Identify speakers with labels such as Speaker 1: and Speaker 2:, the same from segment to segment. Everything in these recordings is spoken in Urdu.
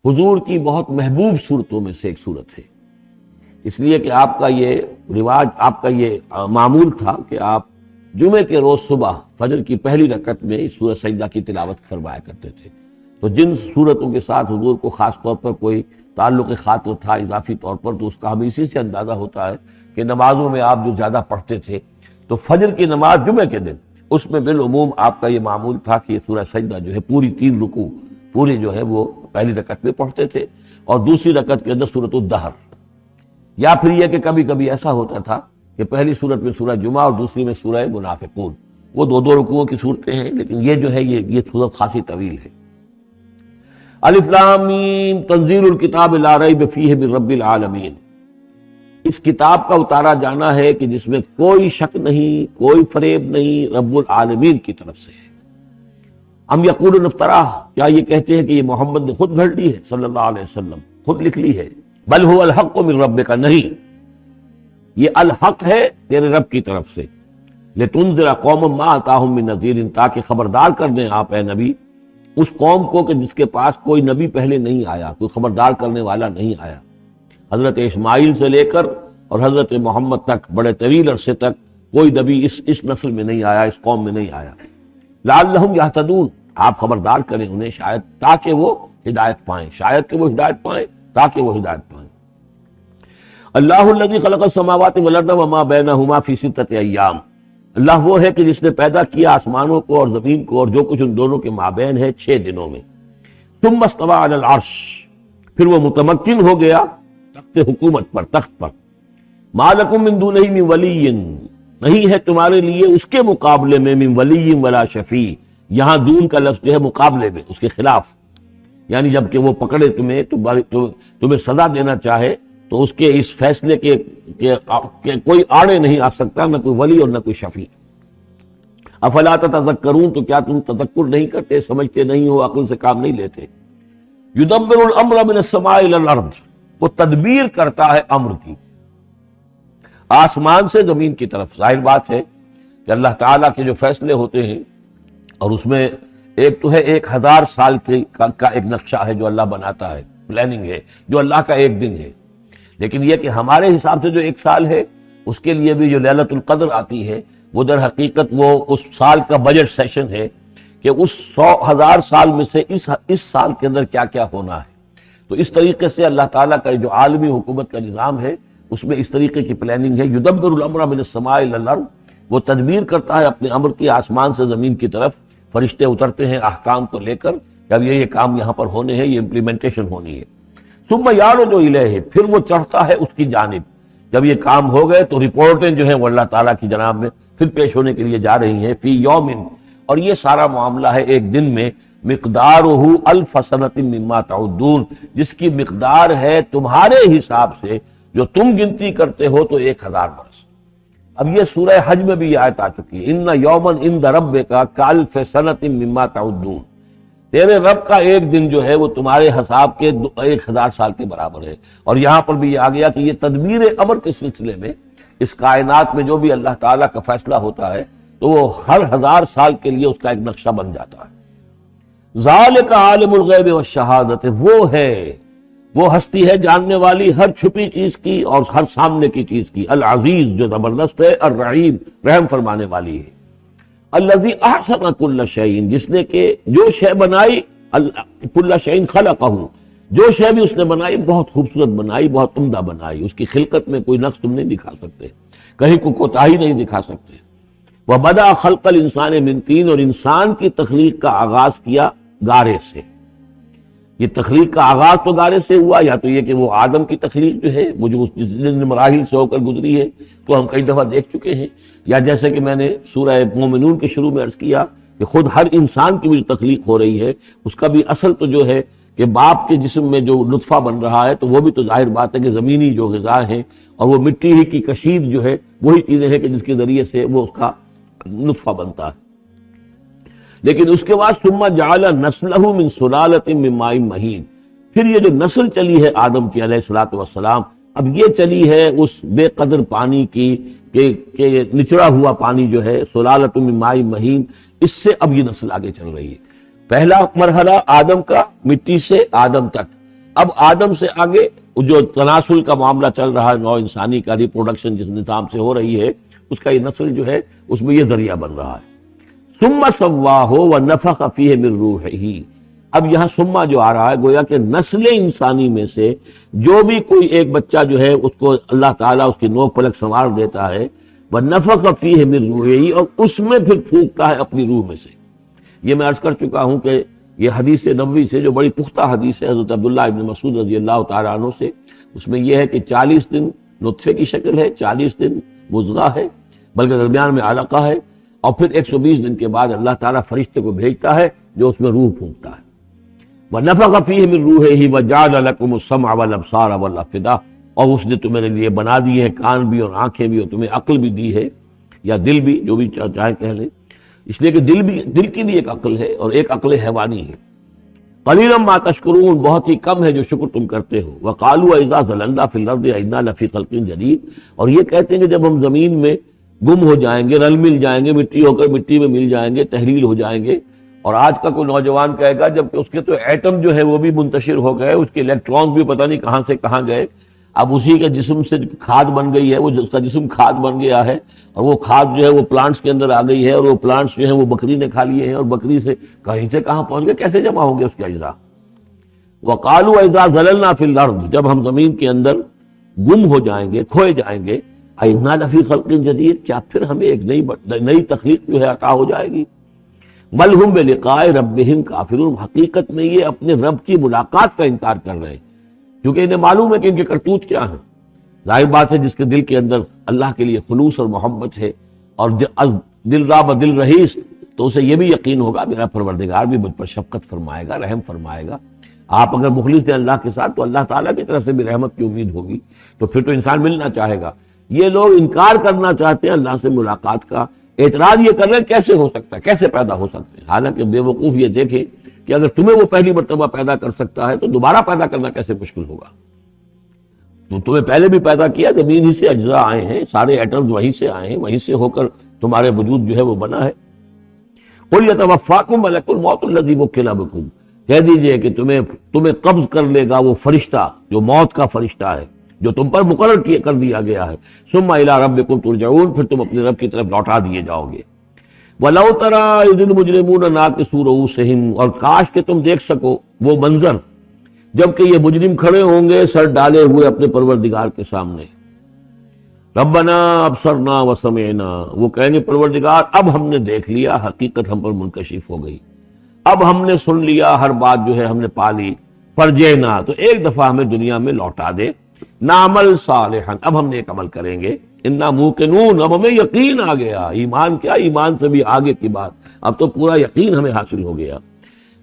Speaker 1: حضور کی بہت محبوب صورتوں میں سے ایک صورت ہے، اس لیے کہ آپ کا یہ رواج، آپ کا یہ معمول تھا کہ آپ جمعے کے روز صبح فجر کی پہلی رکعت میں اس سورہ سجدہ کی تلاوت فرمایا کرتے تھے۔ تو جن صورتوں کے ساتھ حضور کو خاص طور پر کوئی تعلق خاطر تھا اضافی طور پر، تو اس کا ہمیں اسی سے اندازہ ہوتا ہے کہ نمازوں میں آپ جو زیادہ پڑھتے تھے، تو فجر کی نماز جمعے کے دن اس میں بالعموم آپ کا یہ معمول تھا کہ یہ سورہ سجدہ جو ہے پوری 3 رکوع پوری جو ہے وہ پہلی رکعت میں پڑھتے تھے، اور دوسری رکعت کے اندر سورۃ الدہر، یا پھر یہ کہ کبھی کبھی ایسا ہوتا تھا کہ پہلی سورت میں سورہ جمعہ اور دوسری میں سورہ منافقون، وہ 2 رکوعوں کی صورتیں ہیں، لیکن یہ جو ہے یہ صورت خاصی طویل ہے۔ الف لام میم تنزیل الکتاب لا ریب فیہ من رب العالمین، اس کتاب کا اتارا جانا ہے کہ جس میں کوئی شک نہیں، کوئی فریب نہیں، رب العالمین کی طرف سے ہے۔ ام یقولون افتراہ، کیا یہ کہتے ہیں کہ یہ محمد نے خود گھڑ لی ہے صلی اللہ علیہ وسلم، خود لکھ لی ہے؟ بل هو الحق من ربک، نہیں، یہ الحق ہے تیرے رب کی طرف سے۔ لتنذر قوما ما اتاہم من نذیر، تاکہ خبردار کر دیں آپ اے نبی اس قوم کو کہ جس کے پاس کوئی نبی پہلے نہیں آیا، کوئی خبردار کرنے والا نہیں آیا۔ حضرت اسماعیل سے لے کر اور حضرت محمد تک بڑے طویل عرصے تک کوئی نبی اس نسل میں نہیں آیا، اس قوم میں نہیں آیا۔ لعلہم یہتدون، آپ خبردار کریں انہیں شاید تاکہ وہ ہدایت پائیں، شاید کہ وہ ہدایت پائیں، تاکہ وہ ہدایت پائیں۔ اللہ الذی خلق السماوات والارض وما بینہما فی 6 ایام، اللہ وہ ہے کہ جس نے پیدا کیا آسمانوں کو اور زمین کو اور جو کچھ ان دونوں کے مابین ہے 6 دنوں میں۔ ثم استوى علی العرش، پھر وہ متمکن ہو گیا تخت حکومت پر، تخت پر۔ ما لکم من دونہ من ولی، نہیں ہے تمہارے لیے اس کے مقابلے میں من ولی ولا شفیع، یہاں دون کا لفظ جو ہے مقابلے میں، اس کے خلاف، یعنی جب کہ وہ پکڑے تمہیں سزا دینا چاہے تو اس کے اس فیصلے کے کوئی آڑے نہیں آ سکتا، نہ کوئی ولی اور نہ کوئی شفیع۔ افلا تتذکرون، تو کیا تم تذکر نہیں کرتے، سمجھتے نہیں ہو، عقل سے کام نہیں لیتے؟ یدبر الامر من السماء الى الارض، وہ تدبیر کرتا ہے امر کی آسمان سے زمین کی طرف۔ ظاہر بات ہے کہ اللہ تعالیٰ کے جو فیصلے ہوتے ہیں، اور اس میں ایک تو ہے 1000 سال کا ایک نقشہ ہے جو اللہ بناتا ہے، پلاننگ ہے، جو اللہ کا ایک دن ہے، لیکن یہ کہ ہمارے حساب سے جو 1 سال ہے، اس کے لیے بھی جو لیلۃ القدر آتی ہے، وہ در حقیقت وہ اس سال کا بجٹ سیشن ہے کہ اس 100,000 سال میں سے اس سال کے اندر کیا کیا ہونا ہے۔ تو اس طریقے سے اللہ تعالیٰ کا جو عالمی حکومت کا نظام ہے، اس میں اس طریقے کی پلاننگ ہے۔ یدبر الامر من السماء الى الارض، وہ تدبیر کرتا ہے اپنے امر کی آسمان سے زمین کی طرف، فرشتے اترتے ہیں احکام کو لے کر کہ اب یہ کام یہاں پر ہونے ہیں، یہ امپلیمنٹیشن ہونی ہے۔ ثم یعرج الیہ، پھر وہ چڑھتا ہے اس کی جانب، جب یہ کام ہو گئے تو رپورٹیں جو ہیں وہ اللہ تعالیٰ کی جناب میں پھر پیش ہونے کے لیے جا رہی ہیں۔ فی یوم، اور یہ سارا معاملہ ہے ایک دن میں، مقدارہ 1000 سنۃ مما تعدون، جس کی مقدار ہے تمہارے حساب سے جو تم گنتی کرتے ہو تو 1000 برس۔ اب یہ سورہ حج میں بھی یہ آیت آ چکی ہے، ان یوما عند ربک کالف سنۃ مما تعدون، تیرے رب کا ایک دن جو ہے وہ تمہارے حساب کے 1000 سال کے برابر ہے۔ اور یہاں پر بھی یہ آ گیا کہ یہ تدبیر امر کے سلسلے میں اس کائنات میں جو بھی اللہ تعالیٰ کا فیصلہ ہوتا ہے تو وہ ہر 1000 سال کے لیے اس کا ایک نقشہ بن جاتا ہے۔ ذالک عالم الغیب والشہادۃ، وہ ہستی ہے جاننے والی ہر چھپی چیز کی اور ہر سامنے کی چیز کی، العزیز جو زبردست ہے، الرحیم رحم فرمانے والی ہے۔ الذی احسن کل شیء، جس نے کہ جو شے بنائی، کل شیء خلقہ، جو شے بھی اس نے بنائی بہت خوبصورت بنائی، بہت عمدہ بنائی، اس کی خلقت میں کوئی نقص تم نہیں دکھا سکتے، کہیں کوئی کوتاہی نہیں دکھا سکتے۔ وبدأ خلق الانسان من طین، اور انسان کی تخلیق کا آغاز کیا گارے سے۔ یہ تخلیق کا آغاز تو گارے سے ہوا، یا تو یہ کہ وہ آدم کی تخلیق جو ہے وہ جو جن مراحل سے ہو کر گزری ہے تو ہم کئی دفعہ دیکھ چکے ہیں، یا جیسے کہ میں نے سورہ مومنون کے شروع میں عرض کیا کہ خود ہر انسان کی بھی تخلیق ہو رہی ہے، اس کا بھی اصل تو جو ہے کہ باپ کے جسم میں جو نطفہ بن رہا ہے تو وہ بھی تو ظاہر بات ہے کہ زمینی جو غذا ہیں اور وہ مٹی ہی کی کشید جو ہے وہی چیزیں ہیں کہ جس کے ذریعے سے وہ اس کا نطفہ بنتا ہے۔ لیکن اس کے بعد ثم جعل نسلہ من سلالۃ من ماء مہین، پھر یہ جو نسل چلی ہے آدم کی علیہ الصلوۃ والسلام، اب یہ چلی ہے اس بے قدر پانی کی کہ نچڑا ہوا پانی جو ہے، سلالۃ من ماء مہین، اس سے اب یہ نسل آگے چل رہی ہے۔ پہلا مرحلہ آدم کا، مٹی سے آدم تک، اب آدم سے آگے جو تناسل کا معاملہ چل رہا ہے، نوع انسانی کا ریپروڈکشن جس نظام سے ہو رہی ہے، اس کا یہ نسل جو ہے اس میں یہ ذریعہ بن رہا ہے۔ ثم سواہ ونفخ فیہ من روحہ، اب یہاں سما جو آ رہا ہے گویا کہ نسل انسانی میں سے جو بھی کوئی ایک بچہ جو ہے اس کو اللہ تعالیٰ اس کی نوک پلک سنوار دیتا ہے، ونفخ فیہ من روحہ، اور اس میں پھر پھونکتا ہے اپنی روح میں سے۔ یہ میں عرض کر چکا ہوں کہ یہ حدیث نبوی سے جو بڑی پختہ حدیث ہے حضرت عبداللہ ابن مسعود رضی اللہ تعالیٰ عنہ سے، اس میں یہ ہے کہ 40 دن نطفے کی شکل ہے، 40 دن مضغہ ہے، بلکہ درمیان میں علقہ ہے، اور پھر 120 دن کے بعد اللہ تعالیٰ فرشتے کو بھیجتا ہے جو اس میں روح پھونکتا ہے۔ وَنَفَخَ فِيهِ مِن رُوحِهِ وَجَعَلَ لَكُمُ السَّمْعَ وَالْأَبْصَارَ وَالْأَفْئِدَةَ، اور اس نے تمہارے لیے بنا دیے ہیں کان بھی اور آنکھیں بھی، اور تمہیں عقل بھی دی ہے، یا دل بھی، جو بھی چاہے کہہ لیں، اس لیے کہ دل کی بھی ایک عقل ہے اور ایک عقل حیوانی ہے۔ قلیلا ما تشکرون، بہت ہی کم ہے جو شکر تم کرتے ہو۔ وقالوا اذا ضللنا فی الارض انا لفی خلق جدید، اور یہ کہتے ہیں کہ جب ہم زمین میں گم ہو جائیں گے، رل مل جائیں گے، مٹی ہو کر مٹی میں مل جائیں گے، تحلیل ہو جائیں گے، اور آج کا کوئی نوجوان کہے گا جب کہ اس کے تو ایٹم جو ہے وہ بھی منتشر ہو گئے، اس کے الیکٹرانز بھی پتہ نہیں کہاں سے کہاں گئے، اب اسی کے جسم سے کھاد بن گئی ہے، وہ اس کا جسم کھاد بن گیا ہے، اور وہ کھاد جو ہے وہ پلانٹس کے اندر آ گئی ہے، اور وہ پلانٹس جو ہیں وہ بکری نے کھا لیے ہیں، اور بکری سے کہیں سے کہاں پہنچ گئے، کیسے جمع ہوں گے اس کے اجزاء۔ وقالوا اذا ضللنا فی الارض، جب ہم زمین کے اندر گم ہو جائیں گے، کھوئے جائیں گے، انا لفی خلق جدید، کیا پھر ہمیں ایک نئی تخلیق جو ہے عطا ہو جائے گی۔ بل ہم بلقاء ربہم کافرون، حقیقت میں یہ اپنے رب کی ملاقات کا انکار کر رہے ہیں، کیونکہ انہیں معلوم ہے کہ ان کے کرتوت کیا ہیں۔ ظاہر بات ہے جس کے دل کے اندر اللہ کے لیے خلوص اور محبت ہے، اور دل را بدل رہیس، تو اسے یہ بھی یقین ہوگا میرا پروردگار بھی مجھ پر شفقت فرمائے گا، رحم فرمائے گا۔ آپ اگر مخلص ہیں اللہ کے ساتھ تو اللہ تعالیٰ کی طرف سے بھی رحمت کی امید ہوگی، تو پھر تو انسان ملنا چاہے گا۔ یہ لوگ انکار کرنا چاہتے ہیں اللہ سے ملاقات کا، اعتراض یہ کر رہے ہیں کیسے ہو سکتا ہے، کیسے پیدا ہو سکتے ہیں، حالانکہ بے وقوف یہ دیکھیں کہ اگر تمہیں وہ پہلی مرتبہ پیدا کر سکتا ہے تو دوبارہ پیدا کرنا کیسے مشکل ہوگا۔ تو تمہیں پہلے بھی پیدا کیا، زمین ہی سے اجزاء آئے ہیں، سارے ایٹمز وہیں سے آئے ہیں، وہیں سے ہو کر تمہارے وجود جو ہے وہ بنا ہے۔ قُلْ يَتَوَفَّاكُم مَلَكُ الْمَوْتِ الَّذِي وُكِّلَ بِكُم، کہہ دیجئے کہ تمہیں قبض کر لے گا وہ فرشتہ جو موت کا فرشتہ ہے، جو تم پر مقرر کر دیا گیا ہے۔ ثم الى ربکم ترجعون، پھر تم اپنے رب کی طرف لوٹا دیے جاؤ گے۔ وَلَوْ تَرَىٰ إِذِ الْمُجْرِمُونَ نَاكِسُو رُءُوسِهِمْ، اور کاش کہ تم دیکھ سکو وہ منظر جبکہ یہ مجرم کھڑے ہوں گے سر ڈالے ہوئے اپنے پروردگار کے سامنے۔ ربنا ابصرنا وسمعنا، وہ کہیں گے پروردگار اب ہم نے دیکھ لیا، حقیقت ہم پر منکشف ہو گئی، اب ہم نے سن لیا، ہر بات جو ہے ہم نے پا لی۔ فرجعنا، تو ایک دفعہ ہمیں دنیا میں لوٹا دے، نعمل صالحا، اب ہم نیک عمل کریں گے، انا موقنون، اب ہمیں یقین آ گیا، ایمان کیا، ایمان سے بھی آگے کی بات، اب تو پورا یقین ہمیں حاصل ہو گیا۔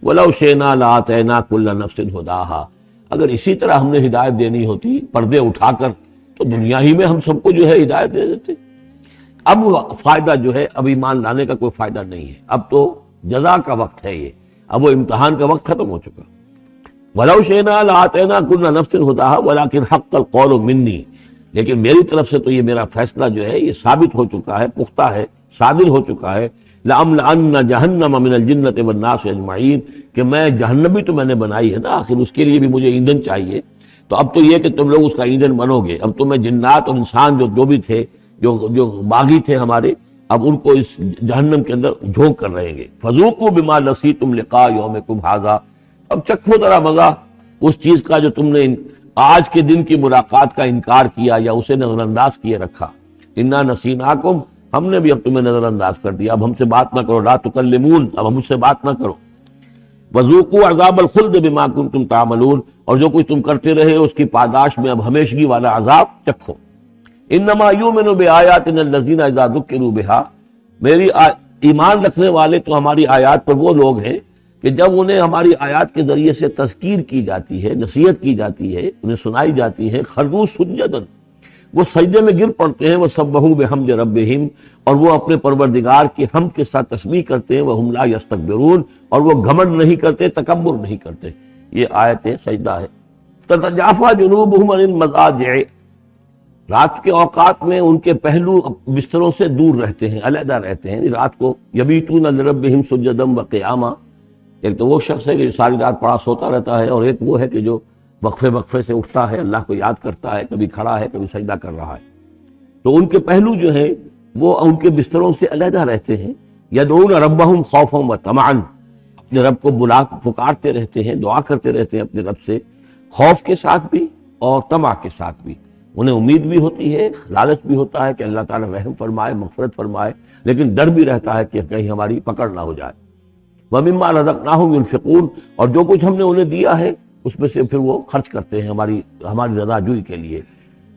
Speaker 1: وَلَوْ شِئْنَا لَآتَيْنَا كُلَّ نَفْسٍ هُدَاهَا، اگر اسی طرح ہم نے ہدایت دینی ہوتی پردے اٹھا کر تو دنیا ہی میں ہم سب کو جو ہے ہدایت دے دیتے۔ اب فائدہ جو ہے اب ایمان لانے کا کوئی فائدہ نہیں ہے، اب تو جزا کا وقت ہے، یہ اب وہ امتحان کا وقت ختم ہو چکا۔ وَلَوْ شِئْنَا لَآتَيْنَا كُلَّ نَفْسٍ هُدَاهَا وَلَكِنْ حَقَّ الْقَوْلُ مِنِّي، لیکن میری طرف سے تو یہ میرا فیصلہ جو ہے یہ ثابت ہو چکا ہے، پختہ ہے، صادر ہو چکا ہے۔ لَأَمْلَأَنَّ جَهَنَّمَ مِنَ الْجِنَّةِ وَالنَّاسِ أَجْمَعِينَ، کہ میں جہنم بھی تو میں نے بنائی ہے نا، آخر اس کے لیے بھی مجھے ایندھن چاہیے، تو اب تو یہ کہ تم لوگ اس کا ایندھن بنو گے، اب تو میں جنات اور انسان جو بھی تھے، جو باغی تھے ہمارے، اب ان کو اس جہنم کے اندر جھونک کر رہیں گے۔ فَذُوقُوا بِمَا نَسِيتُمْ لِقَاءَ يَوْمِكُمْ هَٰذَا، اب چکھو ذرا مزہ اس چیز کا جو تم نے آج کے دن کی ملاقات کا انکار کیا یا اسے نظر انداز کیے رکھا۔ انا نسیناکم، ہم نے بھی اب تمہیں نظر انداز کر دیا، اب ہم سے بات نہ کرو، لا تکلمون، اب ہم سے بات نہ کرو۔ وذوقوا عذاب الخلد بما کنتم تعملون، اور جو کچھ تم کرتے رہے اس کی پاداش میں اب ہمیشگی والا عذاب چکھو۔ انما یؤمن بآیاتنا الذین اذا ذکروا بها، میری ایمان رکھنے والے تو ہماری آیات پر وہ لوگ ہیں کہ جب انہیں ہماری آیات کے ذریعے سے تذکیر کی جاتی ہے، نصیحت کی جاتی ہے، انہیں سنائی جاتی ہے، خروا سجدا، وہ سجدے میں گر پڑتے ہیں، وہ سبحوا بحمد ربہم، اور وہ اپنے پروردگار کی حمد کے ساتھ تسبیح کرتے ہیں، وہم لا یستکبرون، اور وہ گھمنڈ نہیں کرتے، تکبر نہیں کرتے۔ یہ آیت سجدہ ہے۔ تتجافی جنوبہم عن المضاجع، رات کے اوقات میں ان کے پہلو بستروں سے دور رہتے ہیں، علیحدہ رہتے ہیں رات کو۔ یبیتون لربہم سجدا وقیاما، ایک تو وہ شخص ہے کہ ساری رات پڑا سوتا رہتا ہے، اور ایک وہ ہے کہ جو وقفے وقفے سے اٹھتا ہے، اللہ کو یاد کرتا ہے، کبھی کھڑا ہے کبھی سجدہ کر رہا ہے، تو ان کے پہلو جو ہیں وہ ان کے بستروں سے علیحدہ رہتے ہیں۔ یدعون ربہم خوفا وطمعا، اپنے رب کو پکارتے رہتے ہیں، دعا کرتے رہتے ہیں اپنے رب سے، خوف کے ساتھ بھی اور طمع کے ساتھ بھی۔ انہیں امید بھی ہوتی ہے، لالچ بھی ہوتا ہے کہ اللہ تعالیٰ رحم فرمائے، مغفرت فرمائے، لیکن ڈر بھی رہتا ہے کہ کہیں ہماری پکڑ نہ ہو جائے۔ وَمِمَّا رَزَقْنَاهُمْ يُنْفِقُونَ، اور جو کچھ ہم نے انہیں دیا ہے اس میں سے پھر وہ خرچ کرتے ہیں ہماری رضا جوئی کے لیے۔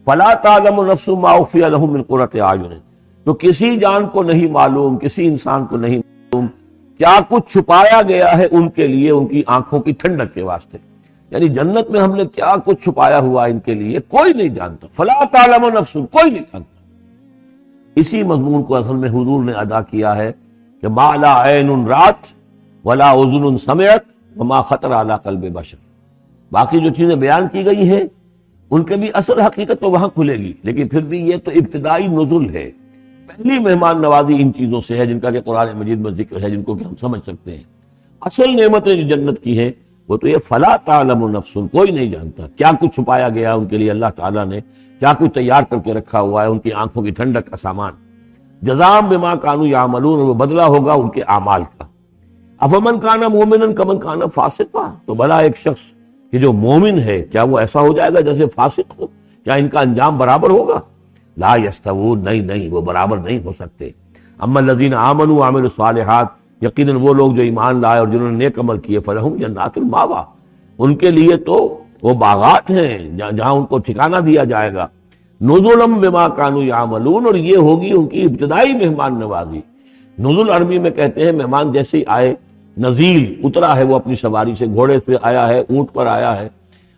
Speaker 1: فَلَا تَعْلَمُ نَفْسٌ مَّا أُخْفِيَ لَهُم مِّن قُرَّةِ أَعْيُنٍ، تو کسی جان کو نہیں معلوم، کسی انسان کو نہیں معلوم کیا کچھ چھپایا گیا ہے ان کے لیے ان کی آنکھوں کی ٹھنڈک کے واسطے، یعنی جنت میں ہم نے کیا کچھ چھپایا ہوا ان کے لیے کوئی نہیں جانتا۔ فَلَا تَعْلَمُ نَفْسٌ، کوئی نہیں جانتا۔ اسی مضمون کو اصل میں حضور نے ادا کیا ہے کہ مَا لَا عَيْنٌ رَأَتْ وَلَا أُذُنٌ سَمِعَتْ وَمَا خَطَرَ عَلَىٰ قَلْبِ بَشَرٍ، باقی جو چیزیں بیان کی گئی ہیں ان کے بھی اصل حقیقت تو وہاں کھلے گی، لیکن پھر بھی یہ تو ابتدائی نزل ہے، پہلی مہمان نوازی ان چیزوں سے ہے جن کا کہ قرآن مجید میں ذکر ہے، جن کو کہ ہم سمجھ سکتے ہیں۔ اصل نعمتیں جو جنت کی ہیں وہ تو یہ فلا تعلم نفس، کوئی نہیں جانتا کیا کچھ چھپایا گیا ان کے لیے، اللہ تعالیٰ نے کیا کچھ تیار کر کے رکھا ہوا ہے ان کی آنکھوں کی ٹھنڈک کا سامان۔ جزاء بما کانوا یعملون، وہ بدلہ ہوگا ان کے اعمال کا۔ افمن کان مومنا کمن کان فاسقا، تو بھلا ایک شخص کہ جو مومن ہے کیا وہ ایسا ہو جائے گا جیسے فاسق ہو؟ کیا ان کا انجام برابر ہوگا؟ لا یستوون، نہیں وہ برابر نہیں ہو سکتے۔ اما الذین آمنوا وعملوا الصالحات، یقیناً وہ لوگ جو ایمان لائے اور جنہوں نے نیک عمل کیے، فلہم جنات الماوا، ان کے لیے تو وہ باغات ہیں جہاں ان کو ٹھکانہ دیا جائے گا۔ نزلا بما کانوا یعملون، اور یہ ہوگی ان کی ابتدائی مہمان نوازی۔ نزل عربی میں کہتے ہیں مہمان جیسے ہی آئے، نزیل اترا ہے وہ اپنی سواری سے، گھوڑے پہ آیا ہے، اونٹ پر آیا ہے،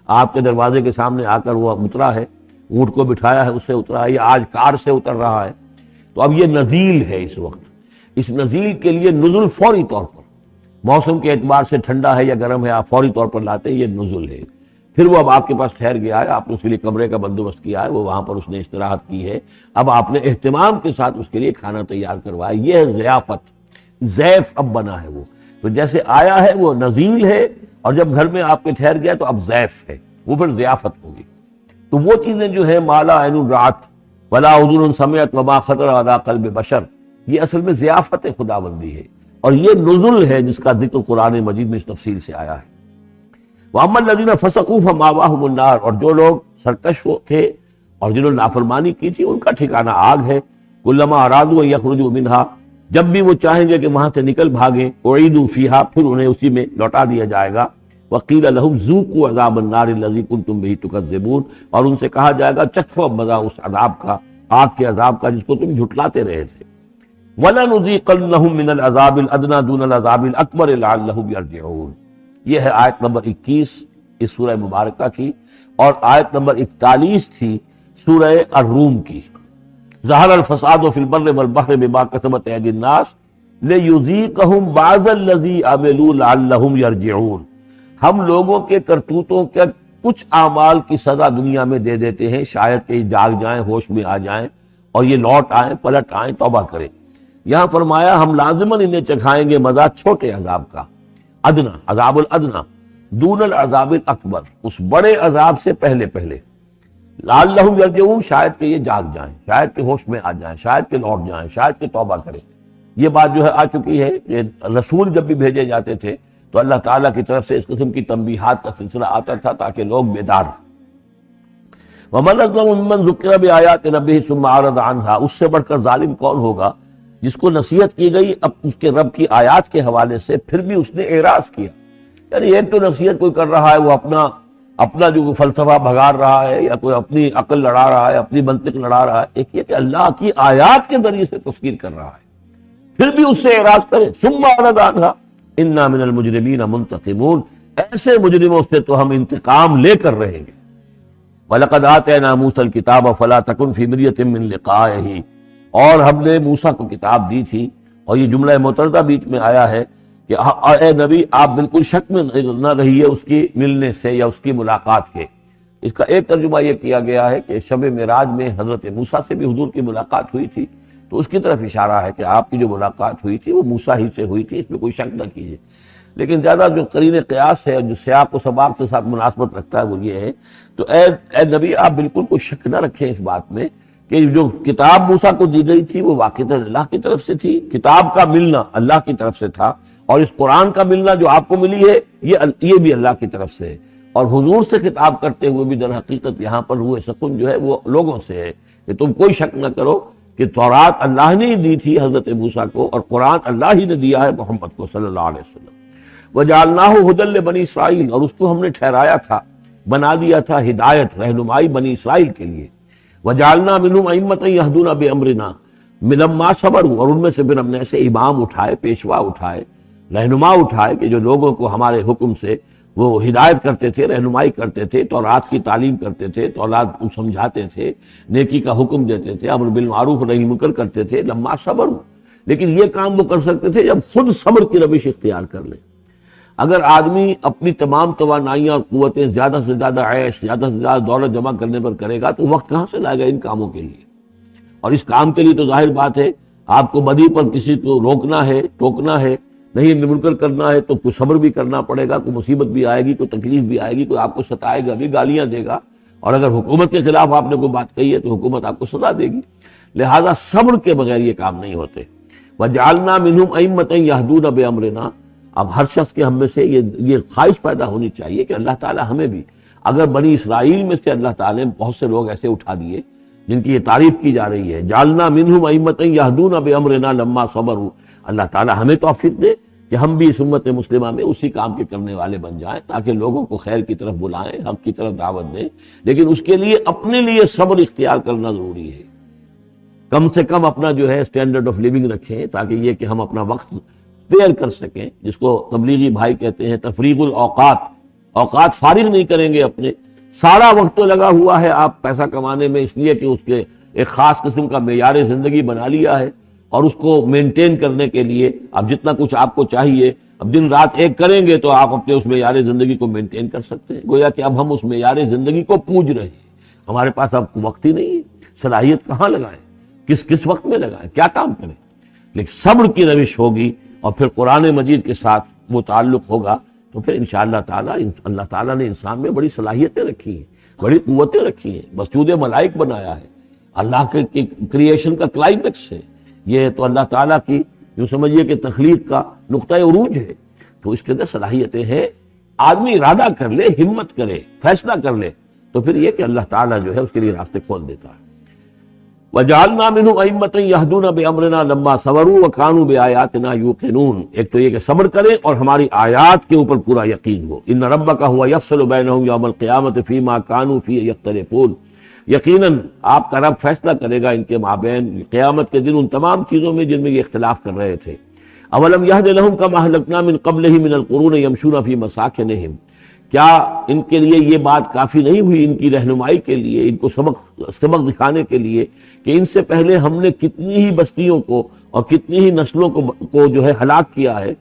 Speaker 1: آپ کے دروازے کے سامنے آ کر وہ اترا ہے، اونٹ کو بٹھایا ہے اس سے اترا ہے، یا آج کار سے اتر رہا ہے، تو اب یہ نزیل ہے۔ اس وقت اس نزیل کے لیے نزل فوری طور پر، موسم کے اعتبار سے ٹھنڈا ہے یا گرم ہے، آپ فوری طور پر لاتے ہیں، یہ نزل ہے۔ پھر وہ اب آپ کے پاس ٹھہر گیا ہے، آپ نے اس کے لیے کمرے کا بندوبست کیا ہے، وہ وہاں پر اس نے استراحت کی ہے، اب آپ نے اہتمام کے ساتھ اس کے لیے کھانا تیار کروایا، یہ ہے ضیافت، ضیف اب بنا ہے وہ۔ تو جیسے آیا ہے وہ نزیل ہے، اور جب گھر میں آپ کے ٹھہر گیا تو اب ضیف ہے، وہ پھر ضیافت ہوگی۔ تو وہ چیزیں جو ہیں مالا عین رات ولا اذن سمعت وما خطر علی قلب بشر، یہ اصل میں ضیافت خداوندی ہے، اور یہ نزل ہے جس کا ذکر قرآن مجید میں اس تفصیل سے آیا ہے۔ وَأَمَّا الَّذِينَ فَسَقُوا فَمَأْوَاهُمُ النَّارُ، اور جو لوگ سرکش تھے اور جنہوں نے نافرمانی کی تھی ان کا ٹھکانہ آگ ہے۔ كُلَّمَا أَرَادُوا أَن يَخْرُجُوا مِنْهَا، جب بھی وہ چاہیں گے کہ وہاں سے نکل بھاگیں، اُعِیدُوا فِيهَا، پھر انہیں اسی میں لوٹا دیا جائے گا۔ وَقِيلَ لَهُمْ ذُوقُوا عَذَابَ النَّارِ الَّذِي كُنتُمْ بِهِ تُكَذِّبُونَ، اور ان سے کہا جائے گا چکھو مزہ اس عذاب کا، آگ کے عذاب کا جس کو تم جھٹلاتے رہے تھے۔ وَلَنُذِيقَنَّهُم مِّنَ الْعَذَابِ الْأَدْنَىٰ دُونَ الْعَذَابِ الْأَكْبَرِ لَعَلَّهُمْ يَرْجِعُونَ۔ یہ ہے آیت نمبر 21 اس سورہ مبارکہ کی، اور آیت نمبر 41 تھی سورہ الروم کی۔ ظہر الفساد فی البر والبحر بما کسبت ایدی الناس لیذیقہم بعض الذی عملوا لعلہم یرجعون، ہم لوگوں کے کرتوتوں کے کچھ اعمال کی سزا دنیا میں دے دیتے ہیں، شاید کہ یہ جاگ جائیں، ہوش میں آ جائیں اور یہ لوٹ آئیں، پلٹ آئیں، توبہ کریں۔ یہاں فرمایا ہم لازماً انہیں چکھائیں گے مزہ چھوٹے عذاب کا، ادنا، عذاب الادنا، دون العذاب الاکبر، اس بڑے عذاب سے پہلے لعلہم یرجعون، شاید کہ یہ جاگ جائیں، شاید کہ ہوش میں آ جائیں، شاید کہ لوٹ جائیں، شاید کہ توبہ کریں۔ یہ بات جو ہے آ چکی ہے کہ رسول جب بھی بھیجے جاتے تھے تو اللہ تعالیٰ کی طرف سے اس قسم کی تنبیہات کا سلسلہ آتا تھا تاکہ لوگ بیدار ہوں۔ وَمَنْ أَظْلَمُ مِمَّنْ ذُكِّرَ بِآيَاتِ رَبِّهِ ثُمَّ أَعْرَضَ عَنْهَا، اس سے بڑھ کر ظالم کون ہوگا جس کو نصیحت کی گئی اب اس کے رب کی آیات کے حوالے سے پھر بھی اس نے اعراض کیا۔ یعنی ایک تو نصیحت کوئی کر رہا ہے، وہ اپنا جو فلسفہ بھگار رہا ہے یا کوئی اپنی عقل لڑا رہا ہے، اپنی منطق لڑا رہا ہے، ایک یہ کہ اللہ کی آیات کے ذریعے سے تذکیر کر رہا ہے، پھر بھی اس سے اعراض کرے۔ ثم اعرض عنها انا من المجرمین منتقمون، ایسے مجرموں سے تو ہم انتقام لے کر رہیں گے۔ وَلَقَدْ آتَيْنَا مُوسَى الْكِتَابَ فَلَا تَكُنْ فِي مِرْيَةٍ مِّن لِقَائِهِ، اور ہم نے موسیٰ کو کتاب دی تھی، اور یہ جملہ متردہ بیچ میں آیا ہے کہ اے نبی آپ بالکل شک میں نہ رہیے اس کی ملنے سے یا اس کی ملاقات کے۔ اس کا ایک ترجمہ یہ کیا گیا ہے کہ شب معراج میں حضرت موسیٰ سے بھی حضور کی ملاقات ہوئی تھی، تو اس کی طرف اشارہ ہے کہ آپ کی جو ملاقات ہوئی تھی وہ موسیٰ ہی سے ہوئی تھی، اس میں کوئی شک نہ کیجیے۔ لیکن زیادہ جو قرین قیاس ہے، جو سیاق و سباق کے ساتھ مناسبت رکھتا ہے، وہ یہ ہے تو اے نبی آپ بالکل کوئی شک نہ رکھیں اس بات میں کہ جو کتاب موسیٰ کو دی گئی تھی وہ واقعتاً اللہ کی طرف سے تھی، کتاب کا ملنا اللہ کی طرف سے تھا، اور اس قرآن کا ملنا جو آپ کو ملی ہے یہ بھی اللہ کی طرف سے ہے، اور حضور سے خطاب کرتے ہوئے بھی در حقیقت یہاں پر روح سکون جو ہے وہ لوگوں سے ہے کہ تم کوئی شک نہ کرو کہ تورات اللہ نے ہی دی تھی حضرت موسیٰ کو، اور قرآن اللہ ہی نے دیا ہے محمد کو صلی اللہ علیہ وسلم۔ وَجَعَلْنَاهُ هُدًى لِبَنِي اسرائیل، اور اس کو ہم نے ٹھہرایا تھا، بنا دیا تھا ہدایت، رہنمائی بنی اسرائیل کے لیے۔ وَجَعَلْنَا مِنْهُمْ أَئِمَّةً يَهْدُونَ بِأَمْرِنَا لَمَّا صَبَرُوا، اور ان میں سے پھر ہم نے ایسے امام اٹھائے، پیشوا اٹھائے، رہنما اٹھائے کہ جو لوگوں کو ہمارے حکم سے وہ ہدایت کرتے تھے، رہنمائی کرتے تھے، تورات کی تعلیم کرتے تھے، تورات کو سمجھاتے تھے، نیکی کا حکم دیتے تھے، امر بالمعروف نہی منکر کرتے تھے، لما صبر۔ لیکن یہ کام وہ کر سکتے تھے جب خود صبر کی روش اختیار کر لیں۔ اگر آدمی اپنی تمام توانائیاں اور قوتیں زیادہ سے زیادہ عیش، زیادہ سے زیادہ دولت جمع کرنے پر کرے گا تو وقت کہاں سے لائے گا ان کاموں کے لیے؟ اور اس کام کے لیے تو ظاہر بات ہے آپ کو بدی پر کسی کو روکنا ہے، ٹوکنا ہے، نہیں منکر کرنا ہے تو کوئی صبر بھی کرنا پڑے گا، کوئی مصیبت بھی آئے گی، کوئی تکلیف بھی آئے گی، کوئی آپ کو ستائے گا بھی، گالیاں دے گا، اور اگر حکومت کے خلاف آپ نے کوئی بات کہی ہے تو حکومت آپ کو سزا دے گی۔ لہذا صبر کے بغیر یہ کام نہیں ہوتے۔ وَجَعَلْنَا مِنْهُمْ أَئِمَّةً يَهْدُونَ بِأَمْرِنَا، اب ہر شخص کے ہم میں سے یہ خواہش پیدا ہونی چاہیے کہ اللہ تعالیٰ ہمیں بھی، اگر بنی اسرائیل میں سے اللہ تعالیٰ نے بہت سے لوگ ایسے اٹھا دیے جن کی یہ تعریف کی جا رہی ہے، جعلنا منہم ائمۃ یہدون بامرنا لما صبروا، اللہ تعالیٰ ہمیں توفیق دے کہ ہم بھی اس امت مسلمہ میں اسی کام کے کرنے والے بن جائیں، تاکہ لوگوں کو خیر کی طرف بلائیں، حق کی طرف دعوت دیں، لیکن اس کے لیے اپنے لیے صبر اختیار کرنا ضروری ہے۔ کم سے کم اپنا جو ہے اسٹینڈرڈ آف لیونگ رکھیں، تاکہ یہ کہ ہم اپنا وقت اسپیئر کر سکیں، جس کو تبلیغی بھائی کہتے ہیں تفریغ الاوقات، اوقات فارغ نہیں کریں گے اپنے، سارا وقت تو لگا ہوا ہے آپ پیسہ کمانے میں، اس لیے کہ اس کے ایک خاص قسم کا معیار زندگی بنا لیا ہے، اور اس کو مینٹین کرنے کے لیے اب جتنا کچھ آپ کو چاہیے، اب دن رات ایک کریں گے تو آپ اپنے اس معیار زندگی کو مینٹین کر سکتے ہیں۔ گویا کہ اب ہم اس معیار زندگی کو پوج رہے ہیں، ہمارے پاس اب وقت ہی نہیں ہے، صلاحیت کہاں لگائیں، کس وقت میں لگائیں، کیا کام کریں۔ لیکن صبر کی روش ہوگی اور پھر قرآن مجید کے ساتھ وہ تعلق ہوگا تو پھر انشاءاللہ تعالیٰ اللہ تعالیٰ نے انسان میں بڑی صلاحیتیں رکھی ہیں، بڑی قوتیں رکھی ہیں، مسجود ملائک بنایا ہے، اللہ کے کریشن کا کلائمیکس ہے یہ، تو اللہ تعالیٰ کی جو سمجھیے کہ تخلیق کا نقطہ عروج ہے، تو اس کے اندر صلاحیتیں ہیں۔ آدمی ارادہ کر لے، ہمت کرے، فیصلہ کر لے تو پھر یہ کہ اللہ تعالیٰ جو ہے اس کے لیے راستے کھول دیتا ہے۔ وَجَعَلْنَا مِنْهُمْ أَئِمَّةً يَهْدُونَ بِأَمْرِنَا لَمَّا صَبَرُوا وَكَانُوا بِآيَاتِنَا يُوقِنُونَ، ایک تو یہ کہ صبر کرے اور ہماری آیات کے اوپر پورا یقین ہو۔ إِنَّ رَبَّكَ هُوَ يَفْصِلُ بَيْنَهُمْ يَوْمَ الْقِيَامَةِ فِيمَا كَانُوا فِيهِ يَخْتَلِفُونَ، یقیناً آپ کا رب فیصلہ کرے گا ان کے مابین قیامت کے دن ان تمام چیزوں میں جن میں یہ اختلاف کر رہے تھے۔ أَوَلَمْ يَهْدِ لَهُمْ كَمَا أَهْلَكْنَا مِنْ قَبْلِهِمْ مِنَ الْقُرُونِ يَمْشُونَ فِي مَسَاكِنِهِمْ، کیا ان کے لیے یہ بات کافی نہیں ہوئی، ان کی رہنمائی کے لیے، ان کو سبق دکھانے کے لیے کہ ان سے پہلے ہم نے کتنی ہی بستیوں کو اور کتنی ہی نسلوں کو جو ہے ہلاک کیا ہے،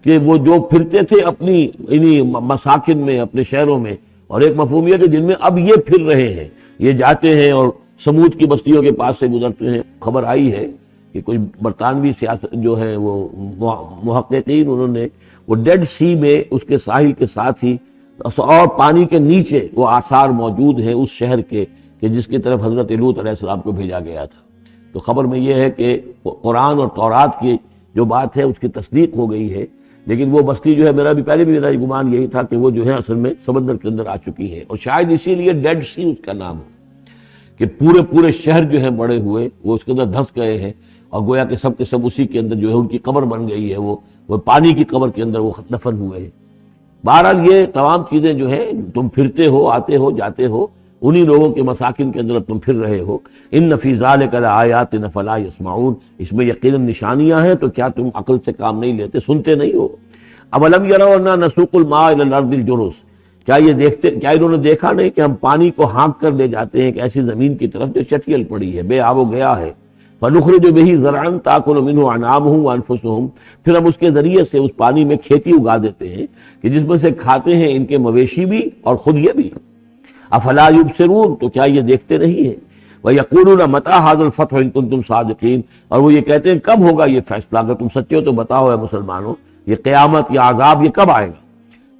Speaker 1: کہ وہ جو پھرتے تھے اپنی انہی مساکن میں، اپنے شہروں میں، اور ایک مفہوم یہ کہ جن میں اب یہ پھر رہے ہیں، یہ جاتے ہیں اور سمود کی بستیوں کے پاس سے گزرتے ہیں۔ خبر آئی ہے کہ کوئی برطانوی سیاست جو ہے وہ محققین، انہوں نے وہ ڈیڈ سی میں اس کے ساحل کے ساتھ ہی اور پانی کے نیچے وہ آثار موجود ہیں اس شہر کے کہ جس کی طرف حضرت لوط علیہ السلام کو بھیجا گیا تھا۔ تو خبر میں یہ ہے کہ قرآن اور تورات کی جو بات ہے اس کی تصدیق ہو گئی ہے، لیکن وہ بستی جو ہے میرا گمان یہی تھا کہ وہ جو ہے اصل میں سمندر کے اندر آ چکی ہے، اور شاید اسی لیے ڈیڈ سی اس کا نام ہو کہ پورے شہر جو ہیں بڑے ہوئے وہ اس کے اندر دھنس گئے ہیں، اور گویا کہ سب کے سب اسی کے اندر جو ہے ان کی قبر بن گئی ہے، وہ پانی کی قبر کے اندر وہ دفن ہوئے ہیں۔ بہرحال یہ تمام چیزیں جو ہے تم پھرتے ہو، آتے ہو، جاتے ہو، انہی لوگوں کے مساکن کے اندر تم پھر رہے ہو۔ ان فی ذلک لآیات فلا یسمعون، اس میں یقیناً نشانیاں ہیں، تو کیا تم عقل سے کام نہیں لیتے، سنتے نہیں ہو؟ اولم یروا انا نسوق الماء الی الارض الجرز، کیا انہوں نے دیکھا نہیں کہ ہم پانی کو ہانک کر لے جاتے ہیں ایک ایسی زمین کی طرف جو چٹیل پڑی ہے، بے آب و گیا ہے، فنخرج به زرعا تاکل منه انعامهم وانفسهم، پھر ہم اس کے ذریعے سے اس پانی میں کھیتی اگا دیتے ہیں کہ جس میں سے کھاتے ہیں ان کے مویشی بھی اور خود یہ بھی۔ افلا یبصرون، تو کیا یہ دیکھتے نہیں ہیں؟ ویقولون متی ھذا الفتح ان کنتم صادقین، اور وہ یہ کہتے ہیں کب ہوگا یہ فیصلہ، اگر تم سچے ہو تو بتاؤ اے مسلمانوں یہ قیامت یا عذاب یہ کب آئے گا؟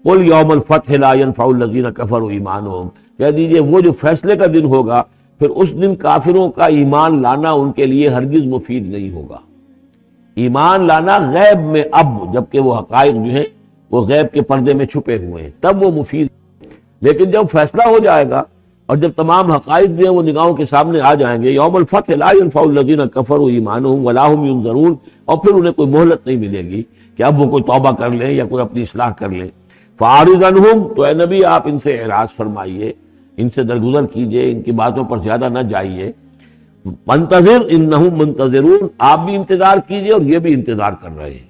Speaker 1: قل یوم الفتح لا ينفع الذین کفروا ایمانہم، کہہ دیجئے وہ جو فیصلے کا دن ہوگا پھر اس دن کافروں کا ایمان لانا ان کے لیے ہرگز مفید نہیں ہوگا۔ ایمان لانا غیب میں اب، جبکہ وہ حقائق جو ہیں وہ غیب کے پردے میں چھپے ہوئے ہیں، تب وہ مفید، لیکن جب فیصلہ ہو جائے گا اور جب تمام حقائق جو ہیں وہ نگاہوں کے سامنے آ جائیں گے، یوم الفتح لا ينفع الذین کفروا ایمانہم ولا هم ینظرون، اور پھر انہیں کوئی مہلت نہیں ملے گی کہ اب وہ کوئی توبہ کر لیں یا کوئی اپنی اصلاح کر لیں۔ فاعرض عنہم، تو اے نبی آپ ان سے اعراض فرمائیے، ان سے درگزر کیجئے، ان کی باتوں پر زیادہ نہ جائیے۔ منتظر انہم منتظرون، آپ بھی انتظار کیجئے اور یہ بھی انتظار کر رہے ہیں۔